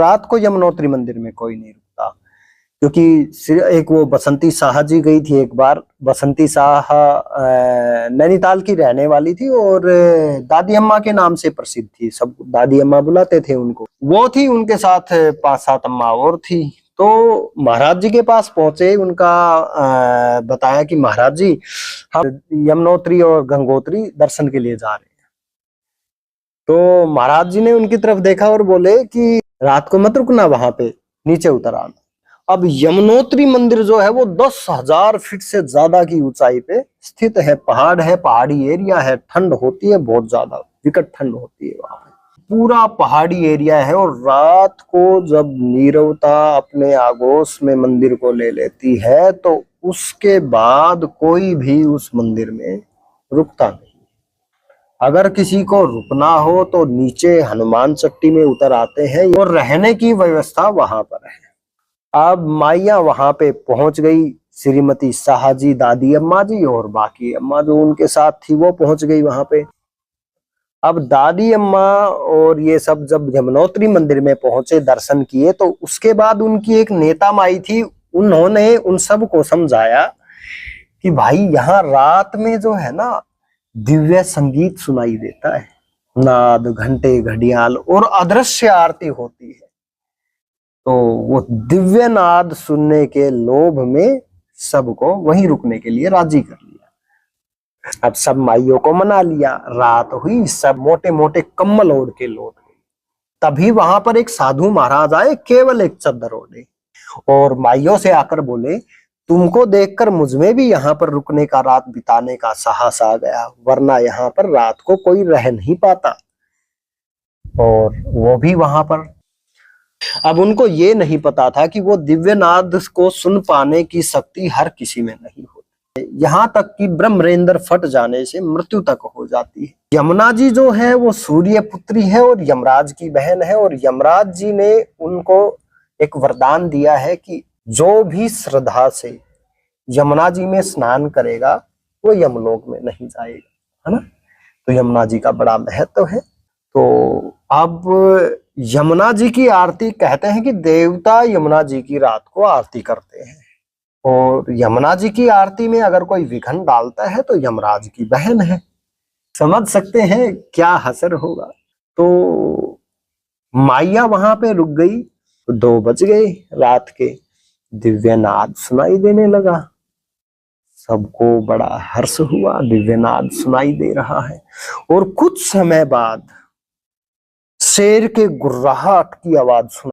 रात को यमुनोत्री मंदिर में कोई नहीं रुकता, क्योंकि एक वो बसंती शाह जी गई थी एक बार। बसंती शाह नैनीताल की रहने वाली थी और दादी अम्मा के नाम से प्रसिद्ध थी, सब दादी अम्मा बुलाते थे उनको। वो थी, उनके साथ 5-7 अम्मा और थी। तो महाराज जी के पास पहुंचे, उनका बताया कि महाराज जी हम यमुनोत्री और गंगोत्री दर्शन के लिए जा रहे हैं। तो महाराज जी ने उनकी तरफ देखा और बोले कि रात को मत रुकना, वहां पे नीचे उतर आना। अब यमुनोत्री मंदिर जो है वो 10,000 फीट से ज्यादा की ऊंचाई पे स्थित है, पहाड़ है, पहाड़ी एरिया है, ठंड होती है बहुत ज्यादा, विकट ठंड होती है वहां पे, पूरा पहाड़ी एरिया है। और रात को जब नीरवता अपने आगोश में मंदिर को ले लेती है तो उसके बाद कोई भी उस मंदिर में रुकता नहीं। अगर किसी को रुकना हो तो नीचे हनुमान चट्टी में उतर आते हैं और रहने की व्यवस्था वहां पर है। अब माइया वहां पे पहुंच गई, श्रीमती शाह जी, दादी अम्मा जी और बाकी अम्मा जो उनके साथ थी वो पहुंच गई वहां पे। अब दादी अम्मा और ये सब जब यमुनोत्री मंदिर में पहुंचे, दर्शन किए, तो उसके बाद उनकी एक नेता माई थी, उन्होंने उन सब को समझाया कि भाई यहाँ रात में जो है ना दिव्य संगीत सुनाई देता है, नाद, घंटे, घड़ियाल और अदृश्य आरती होती है। तो वो दिव्य नाद सुनने के लोभ में सबको वहीं रुकने के लिए राजी कर लिया। अब सब माइयों को मना लिया, रात हुई, सब मोटे मोटे कम्बल ओढ़ के लौट गए। तभी वहां पर एक साधु महाराज आए, केवल एक चद्दर ओढ़े, और माइयों से आकर बोले, तुमको देखकर मुझमें भी यहाँ पर रुकने का, रात बिताने का साहस आ गया, वरना यहाँ पर रात को कोई रह नहीं पाता। और वो भी वहां पर। अब उनको ये नहीं पता था कि वो दिव्य नाद को सुन पाने की शक्ति हर किसी में नहीं होती, यहाँ तक कि ब्रह्मरेंद्र फट जाने से मृत्यु तक हो जाती है। यमुना जी जो है वो सूर्य पुत्री है और यमराज की बहन है, और यमराज जी ने उनको एक वरदान दिया है कि जो भी श्रद्धा से यमुना जी में स्नान करेगा वो यमलोक में नहीं जाएगा, है ना। तो यमुना जी का बड़ा महत्व है। तो अब यमुना जी की आरती, कहते हैं कि देवता यमुना जी की रात को आरती करते हैं, और यमुना जी की आरती में अगर कोई विघ्न डालता है तो यमराज की बहन है। समझ सकते हैं क्या हसर होगा। तो माइया वहां पे रुक गई, 2 बज गए रात के, दिव्यनाद सुनाई देने लगा। सबको बड़ा हर्ष हुआ, दिव्यनाद सुनाई दे रहा है। और कुछ समय बाद शेर के गुर्राहट की आवाज सुनाई